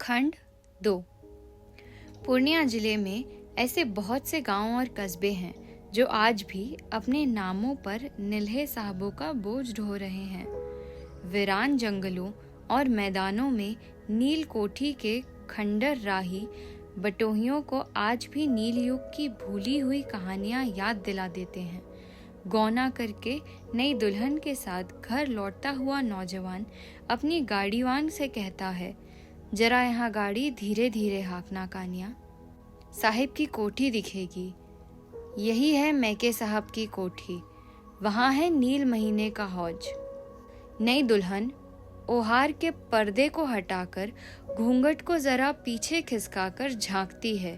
खंड 2। पूर्णिया जिले में ऐसे बहुत से गांव और कस्बे हैं जो आज भी अपने नामों पर नील्हे साहबों का बोझ ढो रहे हैं। वीरान जंगलों और मैदानों में नील कोठी के खंडर राही बटोहियों को आज भी नील युग की भूली हुई कहानियां याद दिला देते हैं। गौना करके नई दुल्हन के साथ घर लौटता हुआ नौजवान अपनी गाड़ीवान से कहता है, जरा यहाँ गाड़ी धीरे धीरे हाँकना कानिया, साहिब की कोठी दिखेगी। यही है मैके साहब की कोठी, वहाँ है नील महीने का हौज। नई दुल्हन ओहार के पर्दे को हटाकर घूंघट को जरा पीछे खिसकाकर झांकती है।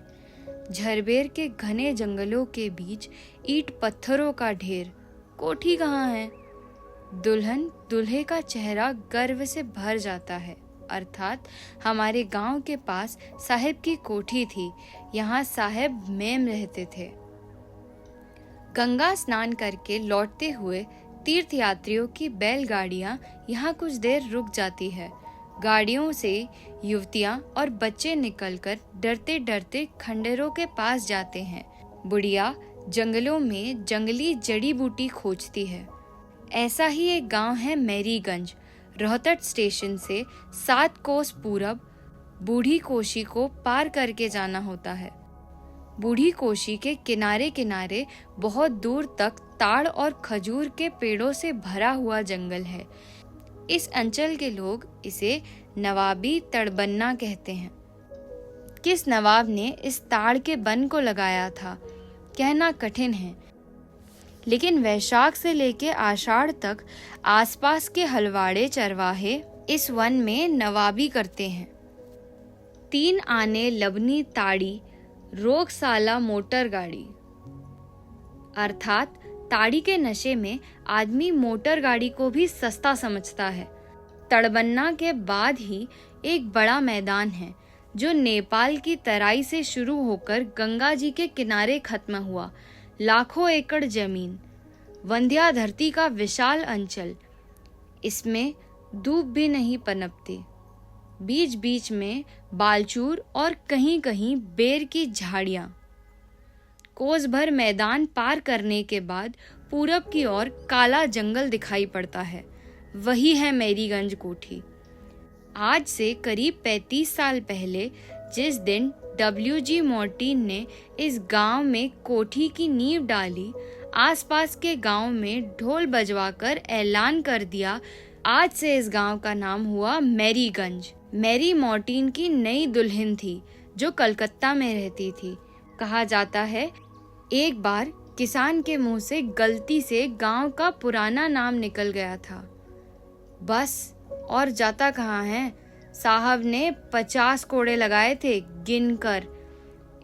झरबेर के घने जंगलों के बीच ईंट पत्थरों का ढेर, कोठी कहाँ है? दुल्हन दूल्हे का चेहरा गर्व से भर जाता है। अर्थात हमारे गांव के पास साहिब की कोठी थी, यहाँ साहिब मेम रहते थे। गंगा स्नान करके लौटते हुए तीर्थयात्रियों की बैलगाड़ियां यहाँ कुछ देर रुक जाती है। गाड़ियों से युवतियां और बच्चे निकलकर डरते डरते खंडरों के पास जाते हैं। बुढ़िया जंगलों में जंगली जड़ी बूटी खोजती है। ऐसा ही एक गांव है मैरीगंज। रोहतट स्टेशन से 7 कोस पूरब बूढ़ी कोशी को पार करके जाना होता है। बूढ़ी कोशी के किनारे किनारे बहुत दूर तक ताड़ और खजूर के पेड़ों से भरा हुआ जंगल है। इस अंचल के लोग इसे नवाबी तड़बन्ना कहते हैं। किस नवाब ने इस ताड़ के बन को लगाया था, कहना कठिन है, लेकिन वैशाख से लेके आषाढ़ तक आसपास के हलवाड़े चरवाहे इस वन में नवाबी करते हैं। 3 आने लबनी ताड़ी रोग साला मोटर गाड़ी, अर्थात ताड़ी के नशे में आदमी मोटर गाड़ी को भी सस्ता समझता है। तड़बन्ना के बाद ही एक बड़ा मैदान है जो नेपाल की तराई से शुरू होकर गंगा जी के किनारे खत्म हुआ। लाखों एकड़ जमीन, वंध्या धरती का विशाल अंचल। इसमें दूब भी नहीं पनपती। बीच बीच में बालचूर और कहीं कहीं बेर की झाड़ियां। कोस भर मैदान पार करने के बाद पूरब की ओर काला जंगल दिखाई पड़ता है। वही है मैरीगंज कोठी। आज से करीब 35 साल पहले जिस दिन W.G. मॉर्टिन ने इस गांव में कोठी की नींव डाली, आसपास के गांव में ढोल बजवाकर ऐलान कर दिया, आज से इस गांव का नाम हुआ मैरीगंज। मैरी मॉर्टिन की नई दुल्हन थी जो कलकत्ता में रहती थी। कहा जाता है एक बार किसान के मुंह से गलती से गांव का पुराना नाम निकल गया था। बस और जाता कहाँ है, साहब ने 50 कोड़े लगाए थे गिनकर।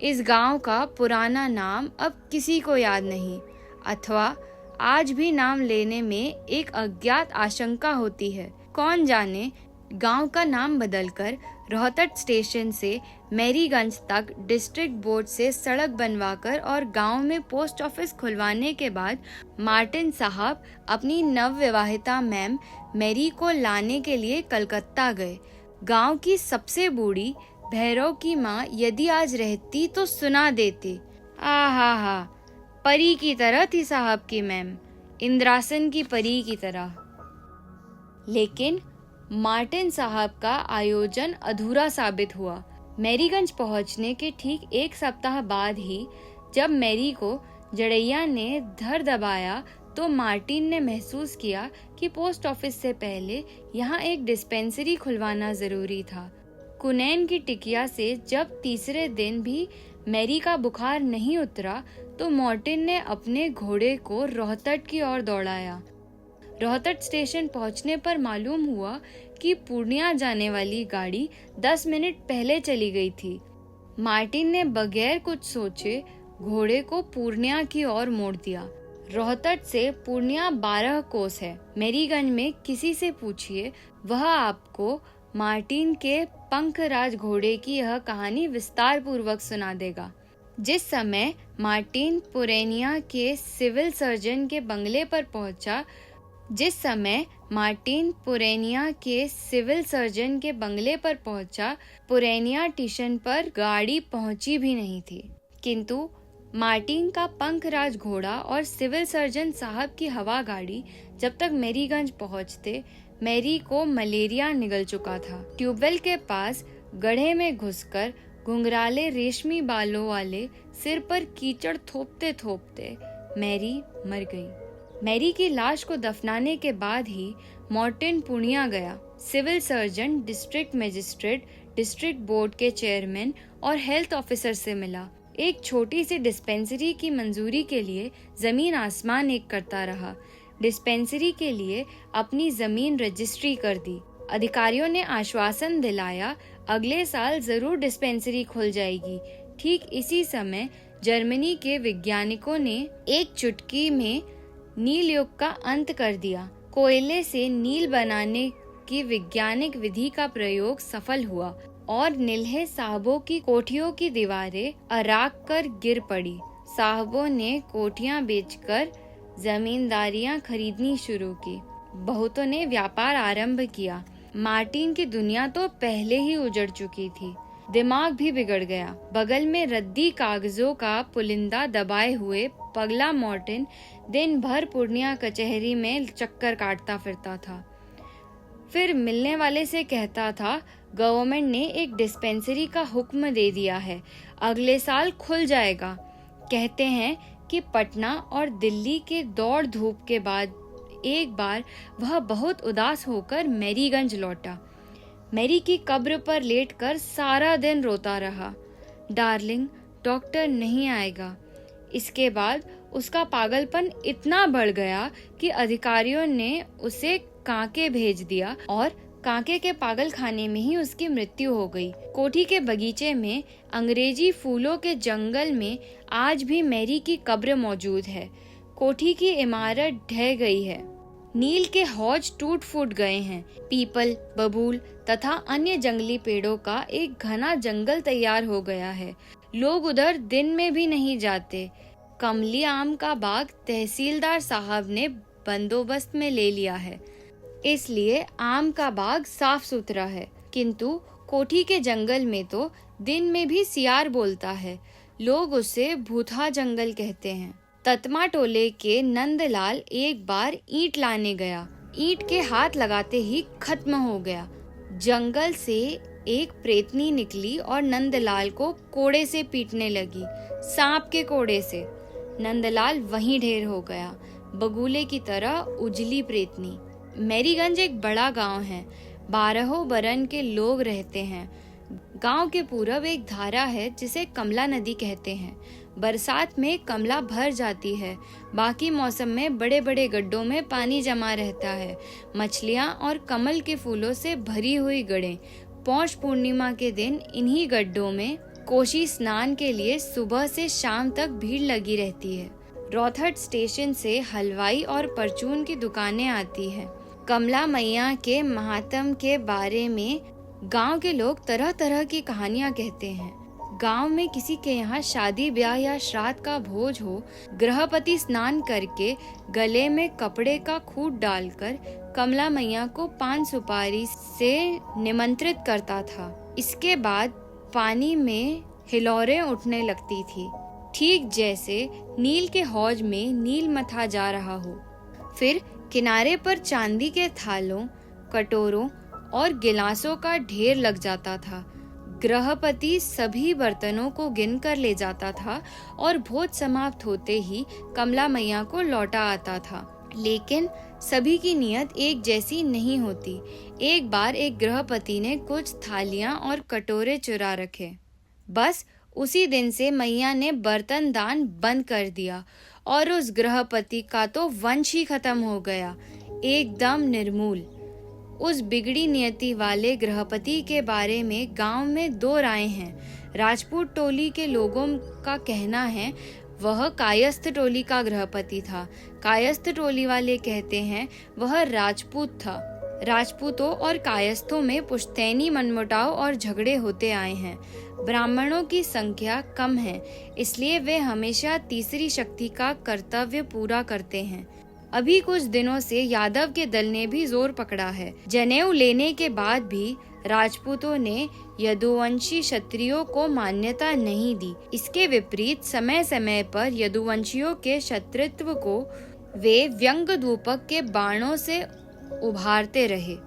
इस गांव का पुराना नाम अब किसी को याद नहीं, अथवा आज भी नाम लेने में एक अज्ञात आशंका होती है। कौन जाने गांव का नाम बदलकर रोहतट स्टेशन से मैरीगंज तक डिस्ट्रिक्ट बोर्ड से सड़क बनवाकर और गांव में पोस्ट ऑफिस खुलवाने के बाद मार्टिन साहब अपनी नवविवाहिता मैम मैरी को लाने के लिए कलकत्ता गए। गांव की सबसे बूढ़ी भैरव की माँ यदि आज रहती तो सुना देती। आहा, परी की तरह थी साहब की मैम, इंद्रासन की परी की तरह। लेकिन मार्टिन साहब का आयोजन अधूरा साबित हुआ। मैरीगंज पहुंचने के ठीक 1 सप्ताह बाद ही जब मैरी को जड़ैया ने धर दबाया तो मार्टिन ने महसूस किया कि पोस्ट ऑफिस से पहले यहाँ एक डिस्पेंसरी खुलवाना जरूरी था। कुनैन की टिकिया से जब तीसरे दिन भी मैरी का बुखार नहीं उतरा तो मार्टिन ने अपने घोड़े को रोहतट की ओर दौड़ाया। रोहतट स्टेशन पहुंचने पर मालूम हुआ कि पूर्णिया जाने वाली गाड़ी 10 मिनट पहले चली गई थी। मार्टिन ने बगैर कुछ सोचे घोड़े को पूर्णिया की ओर मोड़ दिया। रोहतट से पूर्णिया 12 कोस है। मैरीगंज में किसी से पूछिए, वह आपको मार्टिन के पंखराज घोड़े की यह कहानी विस्तार पूर्वक सुना देगा। जिस समय मार्टिन पुरेनिया के सिविल सर्जन के बंगले पर पहुंचा, जिस समय मार्टिन पुरेनिया के सिविल सर्जन के बंगले पर पहुंचा, पुरेनिया स्टेशन पर गाड़ी पहुंची भी नहीं थी, किंतु मार्टिन का पंखराज घोड़ा और सिविल सर्जन साहब की हवा गाड़ी जब तक मैरीगंज पहुंचते, मैरी को मलेरिया निगल चुका था। ट्यूबवेल के पास गड्ढे में घुसकर घुंघराले रेशमी बालों वाले सिर पर कीचड़ थोपते थोपते मैरी मर गई। मैरी की लाश को दफनाने के बाद ही मार्टिन पूर्णिया गया। Civil surgeon, district magistrate, district board के चेयरमैन और हेल्थ ऑफिसर से मिला। एक छोटी सी डिस्पेंसरी की मंजूरी के लिए जमीन आसमान एक करता रहा। डिस्पेंसरी के लिए अपनी जमीन रजिस्ट्री कर दी। अधिकारियों ने आश्वासन दिलाया, अगले साल जरूर डिस्पेंसरी खुल जाएगी। ठीक इसी समय जर्मनी के वैज्ञानिकों ने एक चुटकी में नील युग का अंत कर दिया। कोयले से नील बनाने की वैज्ञानिक विधि का प्रयोग सफल हुआ और नील्हे साहबों की कोठियों की दीवारें अराक कर गिर पड़ी। साहबों ने कोठियां बेचकर जमींदारियां खरीदनी शुरू की। बहुतों ने व्यापार आरंभ किया। मार्टिन की दुनिया तो पहले ही उजड़ चुकी थी। दिमाग भी बिगड़ गया। बगल में रद्दी कागजों का पुलिंदा दबाए हुए पगला मार्टिन दिन भर पूर्णिया कचहरी में चक्कर काटता फिरता था। फिर मिलने वाले से कहता था, गवर्नमेंट ने एक डिस्पेंसरी का हुक्म दे दिया है, अगले साल खुल जाएगा। कहते हैं कि पटना और दिल्ली के दौड़ धूप के बाद एक बार वह बहुत उदास होकर मैरीगंज लौटा। मैरी की कब्र पर लेटकर सारा दिन रोता रहा। डार्लिंग, डॉक्टर नहीं आएगा। इसके बाद उसका पागलपन इतना बढ़ गया कि अधिकारियों ने उसे कांके भेज दिया और कांके के पागल खाने में ही उसकी मृत्यु हो गई। कोठी के बगीचे में अंग्रेजी फूलों के जंगल में आज भी मैरी की कब्र मौजूद है। कोठी की इमारत ढह गई है। नील के हौज टूट फूट गए हैं। पीपल, बबूल तथा अन्य जंगली पेड़ों का एक घना जंगल तैयार हो गया है। लोग उधर दिन में भी नहीं जाते। कमली आम का बाग तहसीलदार साहब ने बंदोबस्त में ले लिया है, इसलिए आम का बाग साफ सुथरा है। किंतु कोठी के जंगल में तो दिन में भी सियार बोलता है। लोग उसे भूथा जंगल कहते हैं। ततमा टोले के नंदलाल एक बार ईंट लाने गया। ईंट के हाथ लगाते ही खत्म हो गया। जंगल से एक प्रेतनी निकली और नंदलाल को कोड़े से पीटने लगी, सांप के कोड़े से। नंदलाल वहीं ढेर हो गया, बगुले की तरह उजली प्रेतनी। मैरीगंज एक बड़ा गांव है। 12 बरन के लोग रहते हैं। गांव के पूरब एक धारा है जिसे कमला नदी कहते हैं। बरसात में कमला भर जाती है। बाकी मौसम में बड़े बड़े गड्ढों में पानी जमा रहता है। मछलियां और कमल के फूलों से भरी हुई गड़ें। पौष पूर्णिमा के दिन इन्हीं गड्ढों में कोशी स्नान के लिए सुबह से शाम तक भीड़ लगी रहती है। रौथट स्टेशन से हलवाई और परचून की दुकानें आती है। कमला मैया के महात्म के बारे में गांव के लोग तरह तरह की कहानियां कहते हैं। गांव में किसी के यहाँ शादी ब्याह या श्राद्ध का भोज हो, गृहपति स्नान करके गले में कपड़े का खूंट डालकर कमला मैया को पान सुपारी से निमंत्रित करता था। इसके बाद पानी में हिलोरें उठने लगती थी, ठीक जैसे नील के हौज में नील मथा जा रहा हो। फिर किनारे पर चांदी के थालों, कटोरों और गिलासों का ढेर लग जाता था। गृहपति सभी बर्तनों को गिन कर ले जाता था और भोज समाप्त होते ही कमला मैया को लौटा आता था। लेकिन सभी की नियत एक जैसी नहीं होती। एक बार एक गृहपति ने कुछ थालियां और कटोरे चुरा रखे। बस उसी दिन से मैया ने बर्तन दान बंद कर दिया और उस गृहपति का तो वंश ही खत्म हो गया, एकदम निर्मूल। उस बिगड़ी नियति वाले गृहपति के बारे में गांव में 2 राय हैं। राजपूत टोली के लोगों का कहना है वह कायस्थ टोली का गृहपति था। कायस्थ टोली वाले कहते हैं वह राजपूत था। राजपूतों और कायस्थों में पुश्तैनी मनमुटाव और झगड़े होते आए हैं। ब्राह्मणों की संख्या कम है, इसलिए वे हमेशा तीसरी शक्ति का कर्तव्य पूरा करते हैं। अभी कुछ दिनों से यादव के दल ने भी जोर पकड़ा है। जनेऊ लेने के बाद भी राजपूतों ने यदुवंशी क्षत्रियों को मान्यता नहीं दी। इसके विपरीत समय समय पर यदुवंशियों के क्षत्रित्व को वे व्यंग धूपक के बाणों से उभारते रहे।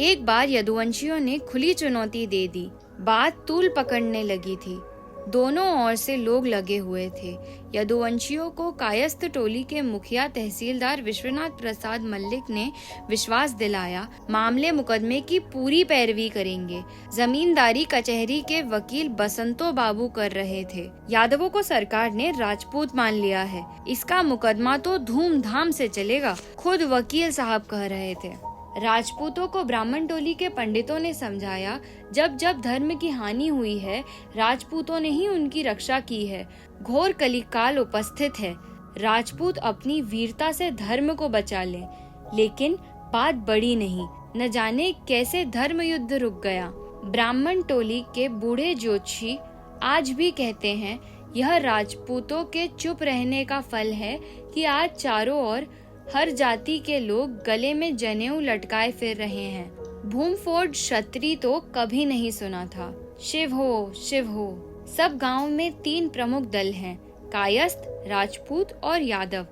एक बार यदुवंशियों ने खुली चुनौती दे दी। बात तूल पकड़ने लगी थी। दोनों ओर से लोग लगे हुए थे। यदुवंशियों को कायस्थ टोली के मुखिया तहसीलदार विश्वनाथ प्रसाद मल्लिक ने विश्वास दिलाया, मामले मुकदमे की पूरी पैरवी करेंगे। जमींदारी कचहरी के वकील बसंतो बाबू कर रहे थे। यादवों को सरकार ने राजपूत मान लिया है, इसका मुकदमा तो धूमधाम से चलेगा, खुद वकील साहब कह रहे थे। राजपूतों को ब्राह्मण टोली के पंडितों ने समझाया, जब जब धर्म की हानि हुई है, राजपूतों ने ही उनकी रक्षा की है। घोर कलिकाल उपस्थित है, राजपूत अपनी वीरता से धर्म को बचा लें। लेकिन बात बड़ी नहीं, न जाने कैसे धर्म युद्ध रुक गया। ब्राह्मण टोली के बूढ़े ज्योतिषी आज भी कहते हैं, यह राजपूतों के चुप रहने का फल है कि आज चारों ओर हर जाति के लोग गले में जनेऊ लटकाए फिर रहे हैं। भूमफोड़ क्षत्रिय तो कभी नहीं सुना था। शिव हो, शिव हो। सब गांव में 3 प्रमुख दल हैं, कायस्थ, राजपूत और यादव।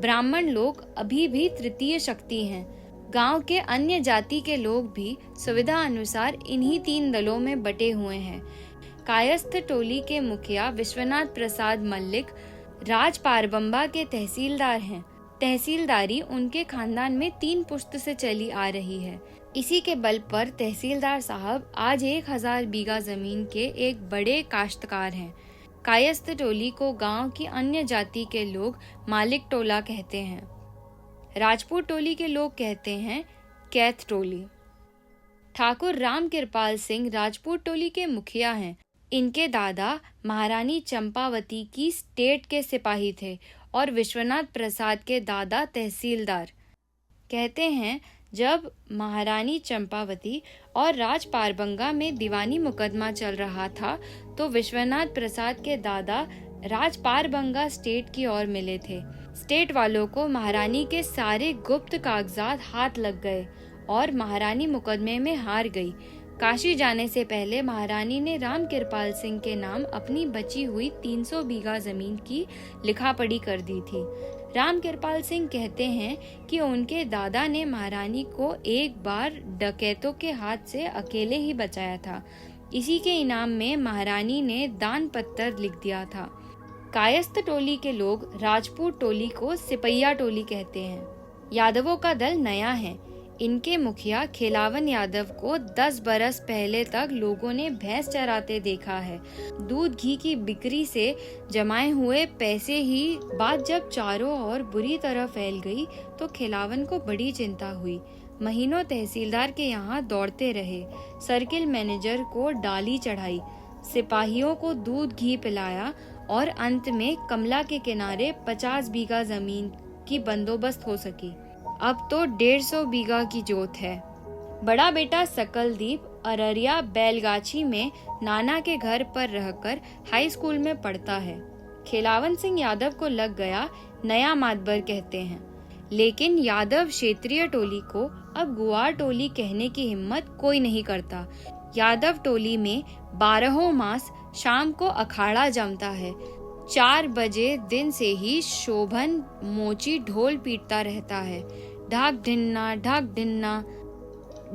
ब्राह्मण लोग अभी भी तृतीय शक्ति हैं। गांव के अन्य जाति के लोग भी सुविधा अनुसार इन्हीं 3 दलों में बटे हुए हैं। कायस्थ टोली के मुखिया विश्वनाथ प्रसाद मल्लिक राज पारबंबा के तहसीलदार हैं। तहसीलदारी उनके खानदान में 3 पुश्त से चली आ रही है। इसी के बल पर तहसीलदार साहब आज 1000 बीघा जमीन के एक बड़े काश्तकार हैं। कायस्थ टोली को गांव की अन्य जाति के लोग मालिक टोला कहते हैं। राजपूत टोली के लोग कहते हैं कैथ टोली। ठाकुर राम कृपाल सिंह राजपूत टोली के मुखिया हैं। इनके दादा महारानी चंपावती की स्टेट के सिपाही थे और विश्वनाथ प्रसाद के दादा तहसीलदार। कहते हैं, जब महारानी चंपावती और राज पारबंगा में दीवानी मुकदमा चल रहा था तो विश्वनाथ प्रसाद के दादा राज पारबंगा स्टेट की ओर मिले थे। स्टेट वालों को महारानी के सारे गुप्त कागजात हाथ लग गए और महारानी मुकदमे में हार गई। काशी जाने से पहले महारानी ने राम कृपाल सिंह के नाम अपनी बची हुई 300 बीघा जमीन की लिखापढ़ी कर दी थी। राम कृपाल सिंह कहते हैं कि उनके दादा ने महारानी को एक बार डकैतों के हाथ से अकेले ही बचाया था। इसी के इनाम में महारानी ने दान पत्र लिख दिया था। कायस्थ टोली के लोग राजपूत टोली को सिपैया टोली कहते हैं। यादवों का दल नया है। इनके मुखिया खिलावन यादव को 10 बरस पहले तक लोगों ने भैंस चराते देखा है। दूध घी की बिक्री से जमाए हुए पैसे ही बात जब चारों ओर बुरी तरह फैल गई तो खिलावन को बड़ी चिंता हुई। महीनों तहसीलदार के यहाँ दौड़ते रहे, सर्किल मैनेजर को डाली चढ़ाई, सिपाहियों को दूध घी पिलाया और अंत में कमला के किनारे 50 बीघा जमीन की बंदोबस्त हो सकी। अब तो 150 बीघा की जोत है। बड़ा बेटा सकलदीप अररिया बैलगाछी में नाना के घर पर रहकर हाई स्कूल में पढ़ता है। खिलावन सिंह यादव को लग गया नया मातबर कहते हैं, लेकिन यादव क्षेत्रीय टोली को अब गुआर टोली कहने की हिम्मत कोई नहीं करता। यादव टोली में 12 मास शाम को अखाड़ा जमता है। 4 बजे दिन से ही शोभन मोची ढोल पीटता रहता है। ढाक ढिन्ना।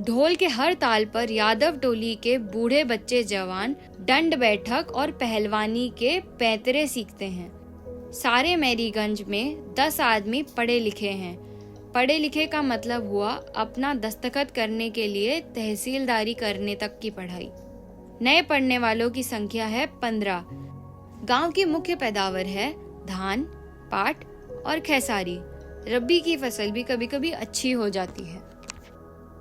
ढोल के हर ताल पर यादव टोली के बूढ़े बच्चे जवान दंड बैठक और पहलवानी के पैतरे सीखते हैं। सारे मैरीगंज में 10 आदमी पढ़े लिखे हैं। पढ़े लिखे का मतलब हुआ अपना दस्तखत करने के लिए तहसीलदारी करने तक की पढ़ाई। नए पढ़ने वालों की संख्या है 15। गांव की मुख्य पैदावार है धान, पाट और खेसारी। रब्बी की फसल भी कभी कभी अच्छी हो जाती है।